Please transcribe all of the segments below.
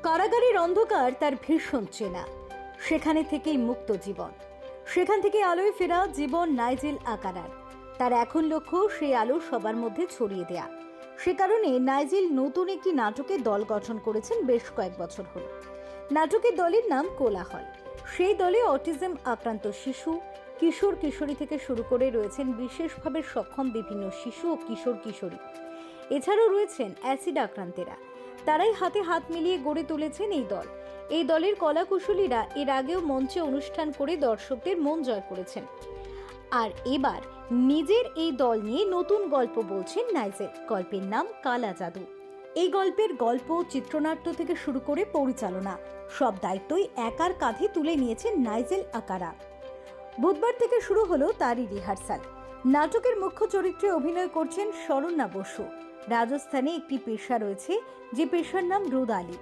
কারাগারের অন্ধকার তার ভীষণ চেনা, সেখানে থেকেই মুক্ত জীবন, সেখান থেকে আলোয় ফেরা জীবন নাইজেল আকারার। তার এখন লক্ষ্য সেই আলো সবার মধ্যে ছড়িয়ে দেয়া। সে কারণে নাইজেল নতুন একটি নাটকের দল গঠন করেছেন বেশ কয়েক বছর হল। নাটকের দলের নাম কোলাহল। সেই দলে অটিজম আক্রান্ত শিশু, কিশোর কিশোরী থেকে শুরু করে রয়েছেন বিশেষভাবে সক্ষম বিভিন্ন শিশু ও কিশোর কিশোরী। এছাড়াও রয়েছেন অ্যাসিড আক্রান্তেরা। তারাই হাতে হাত মিলিয়ে গড়ে তুলেছেন এই দল। এই দলের কলাকুশলীরা এর আগেও মঞ্চে অনুষ্ঠান করে দর্শকদের মন জয় করেছেন। আর এবার নিজের এই দল নিয়ে নতুন গল্প বলছেন নাইজেল। গল্পের নাম কালা জাদু। এই গল্পের গল্প, চিত্রনাট্য থেকে শুরু করে পরিচালনা সব দায়িত্বই একার কাঁধে তুলে নিয়েছেন নাইজেল আকারা। বুধবার থেকে শুরু হলো তারই রিহার্সাল। নাটকের মুখ্য চরিত্রে অভিনয় করছেন শরণ্যা বসু। রাজস্থানে একটি পেশা রয়েছে, যে পেশার নাম রুদালি।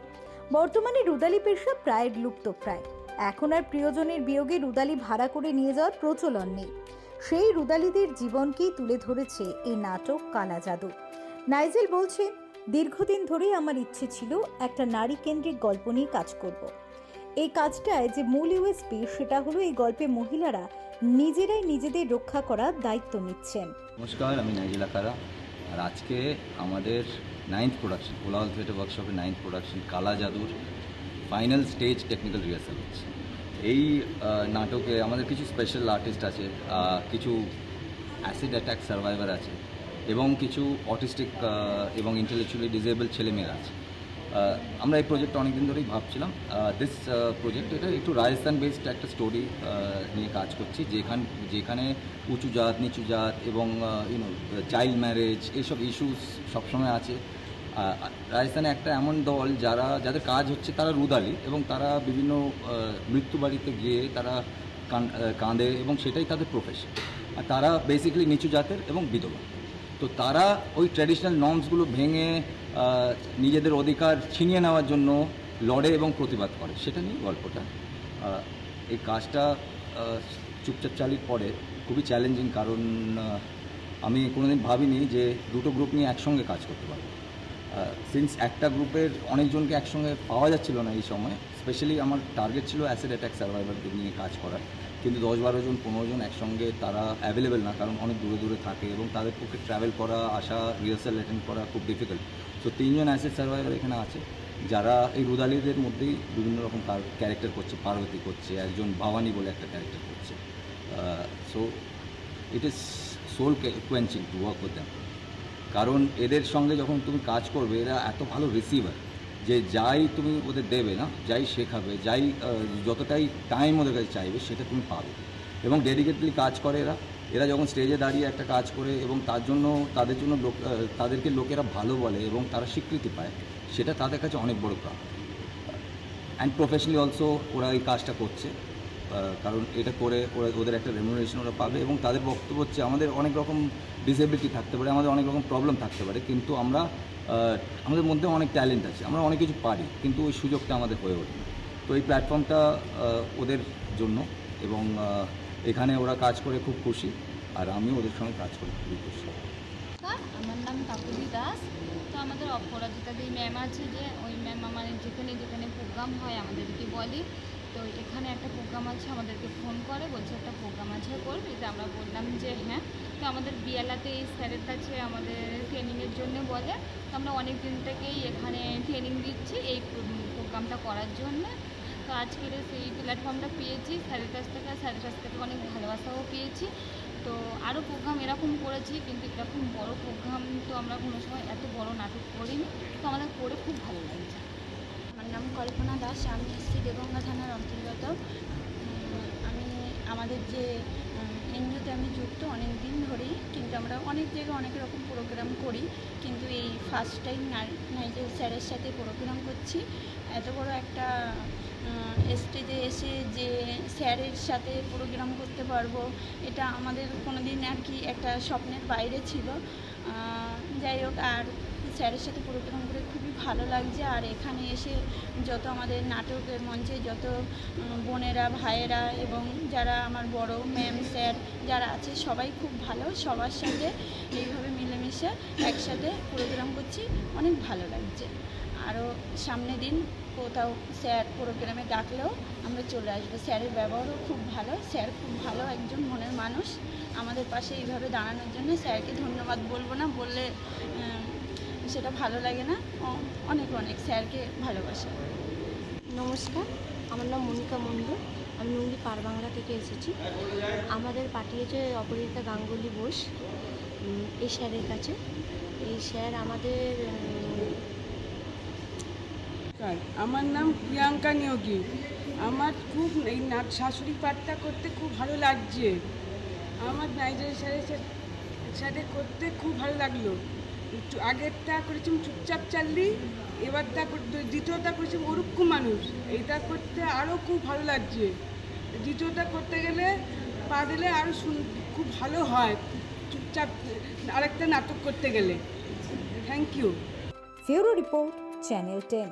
বর্তমানে রুদালি পেশা প্রায় লুপ্তপ্রায়। এখন আর প্রিয়জনের বিয়োগে রুদালি ভাড়া করে নিয়ে যাওয়ার প্রচলন নেই। সেই রুদালিদের জীবনকেই তুলে ধরেছে এই নাটক কালা জাদু। নাইজেল বলছে, দীর্ঘদিন ধরেই আমার ইচ্ছে ছিল একটা নারী কেন্দ্রিক গল্প নিয়ে কাজ করব। এই কাজটায় যে মূল ইউএসপি সেটা হলো এই গল্পে মহিলারা নিজেরাই নিজেদের রক্ষা করার দায়িত্ব নিচ্ছেন। নমস্কার, আমি নাইজেল আকারা। আর আজকে আমাদের 9th প্রোডাকশন, কোলাহল থিয়েটার ওয়ার্কশপের 9th প্রোডাকশন কালা জাদুর ফাইনাল স্টেজ টেকনিক্যাল রিহার্সাল হচ্ছে। এই নাটকে আমাদের কিছু স্পেশাল আর্টিস্ট আছে, কিছু অ্যাসিড অ্যাটাক সার্ভাইভার আছে এবং কিছু অটিস্টিক এবং ইন্টেলেকচুয়ালি ডিসেবল ছেলেমেয়েরা আছে। আমরা এই প্রজেক্টটা অনেকদিন ধরেই ভাবছিলাম। দিস প্রজেক্ট এটা একটু রাজস্থান বেসড একটা স্টোরি নিয়ে কাজ করছি, যেখানে উঁচু জাত, নিচু জাত এবং চাইল্ড ম্যারেজ এইসব ইস্যুস সবসময় আছে। রাজস্থানে একটা এমন দল যাদের কাজ হচ্ছে তারা রুদালি, এবং তারা বিভিন্ন মৃত্যু বাড়িতে গিয়ে তারা কাঁদে এবং সেটাই তাদের প্রফেশন। আর তারা বেসিক্যালি নিচু জাতের এবং বিধবা। তো তারা ওই ট্র্যাডিশনাল নর্মসগুলো ভেঙে নিজেদের অধিকার ছিনিয়ে নেওয়ার জন্য লড়ে এবং প্রতিবাদ করে, সেটা নিয়ে গল্পটা। এই কাজটা চুপচাপ চালিয়ে পরে খুবই চ্যালেঞ্জিং, কারণ আমি কোনোদিন ভাবিনি যে দুটো গ্রুপ নিয়ে একসঙ্গে কাজ করতে পারবো। সিন্স একটা গ্রুপের অনেকজনকে একসঙ্গে পাওয়া যাচ্ছিল না এই সময়। স্পেশালি আমার টার্গেট ছিল অ্যাসিড অ্যাটাক সার্ভাইভারদের নিয়ে কাজ করার, কিন্তু 10-12 জন 15 জন একসঙ্গে তারা অ্যাভেলেবেল না, কারণ অনেক দূরে দূরে থাকে এবং তাদের পক্ষে ট্রাভেল করা, আসা, রিহার্সাল অ্যাটেন্ড করা খুব ডিফিকাল্ট। সো 3 জন অ্যাসিড সার্ভাইভার এখানে আছে, যারা এই রুদালিদের মধ্যেই বিভিন্ন রকম ক্যারেক্টার করছে। পার্বতী করছে, একজন ভবানী বলে একটা ক্যারেক্টার করছে। So it is soul quenching to work with them, কারণ এদের সঙ্গে যখন তুমি কাজ করবে, এরা এত ভালো রিসিভার যে যাই তুমি ওদের দেবে না, যাই শেখাবে, যাই যতটাই টাইম ওদের কাছে চাইবে সেটা তুমি পাবে, এবং ডেডিকেটলি কাজ করে এরা যখন স্টেজে দাঁড়িয়ে একটা কাজ করে এবং তাদেরকে লোকেরা ভালো বলে এবং তারা স্বীকৃতি পায়, সেটা তাদের কাছে অনেক বড় প্রাপ্তি। অ্যান্ড প্রফেশনালি অলসো ওরা এই কাজটা করছে, কারণ এটা করে ওদের একটা রেমুনারেশন ওরা পাবে। এবং তাদের বক্তব্য হচ্ছে, আমাদের অনেক রকম ডিসেবিলিটি থাকতে পারে, আমাদের অনেক রকম প্রবলেম থাকতে পারে, কিন্তু আমাদের মধ্যে অনেক ট্যালেন্ট আছে, আমরা অনেক কিছু পারি, কিন্তু ওই সুযোগটা আমাদের হয়ে ওঠে না। তো এই প্ল্যাটফর্মটা ওদের জন্য, এবং এখানে ওরা কাজ করে খুব খুশি, আর আমিও ওদের সঙ্গে কাজ করে খুবই খুশি। আমার নাম কাকুলি দাস। তো আমাদের অপরাজিতা দি ম্যাম আছে, যে ওই ম্যাম আমাদের যেখানে প্রোগ্রাম হয় আমাদেরকে বলে। তো এখানে একটা প্রোগ্রাম আছে, আমাদেরকে ফোন করে, বলছে একটা প্রোগ্রাম আছে করবি। তো আমরা বললাম যে হ্যাঁ। তো আমাদের বিয়ালাতে এই স্যারের কাছে আমাদের ট্রেনিংয়ের জন্য বলে। তো আমরা অনেক দিন থেকেই এখানে ট্রেনিং দিচ্ছি এই প্রোগ্রামটা করার জন্য। তো আজকের সেই প্ল্যাটফর্মটা পেয়েছি স্যারের কাছ থেকে অনেক ভালোবাসাও পেয়েছি। তো আরও প্রোগ্রাম এরকম করেছি, কিন্তু এরকম বড় প্রোগ্রাম তো আমরা কোনো সময় এত বড় নাটক করিনি। তো আমাদের করে খুব ভালো লাগছে। আমার নাম কল্পনা দাস, আমি এসছি দেগঙ্গা থানার অন্তর্গত। আমি আমাদের যে এনজিওতে আমি যুক্ত অনেক দিন ধরেই, কিন্তু আমরা অনেক জায়গায় অনেক রকম প্রোগ্রাম করি, কিন্তু এই ফার্স্ট টাইম নাইজেল স্যারের সাথে প্রোগ্রাম করছি। এত বড় একটা স্টেজে এসে যে স্যারের সাথে প্রোগ্রাম করতে পারবো, এটা আমাদের কোনো দিন আর কি একটা স্বপ্নের বাইরে ছিল। যাই হোক, আর স্যারের সাথে প্রোগ্রাম করে খুবই ভালো লাগছে। আর এখানে এসে যত আমাদের নাটকের মঞ্চে যত বোনেরা, ভাইয়েরা এবং যারা আমার বড় ম্যাম, স্যার যারা আছে, সবাই খুব ভালো। সবার সাথে এইভাবে মিলেমিশে একসাথে প্রোগ্রাম করছি, অনেক ভালো লাগছে। আরও সামনে দিন কোথাও স্যার প্রোগ্রামে ডাকলেও আমরা চলে আসবো। স্যারের ব্যবহারও খুব ভালো, স্যার খুব ভালো একজন মনের মানুষ। আমাদের পাশে এইভাবে দাঁড়ানোর জন্য স্যারকে ধন্যবাদ বলবো না, বললে সেটা ভালো লাগে না। অনেক অনেক স্যারকে ভালোবাসা। নমস্কার, আমার নাম মনিকা মণ্ডল, আমি নুঙ্গি পার বাংলা থেকে এসেছি। আমাদের পাঠিয়েছে অপরাজিতা গাঙ্গুলি বোস এই স্যারের কাছে। এই স্যার আমাদের আমার নাম প্রিয়াঙ্কা নিয়োগী। আমার খুব এই শাশুড়ি পাঠটা করতে খুব ভালো লাগছে। আমার নাইজের সাথে করতে খুব ভালো লাগলো। আগেরটা করেছি চুপচাপ চাললি, এবারটা দ্বিতীয়টা করেছি ওরূপ মানুষ। এইটা করতে আরও খুব ভালো লাগছে। দ্বিতীয়টা করতে গেলে পা দিলে আরও খুব ভালো হয়, চুপচাপ আরেকটা নাটক করতে গেলে। Thank you. ফিউরো রিপোর্ট, চ্যানেল 10।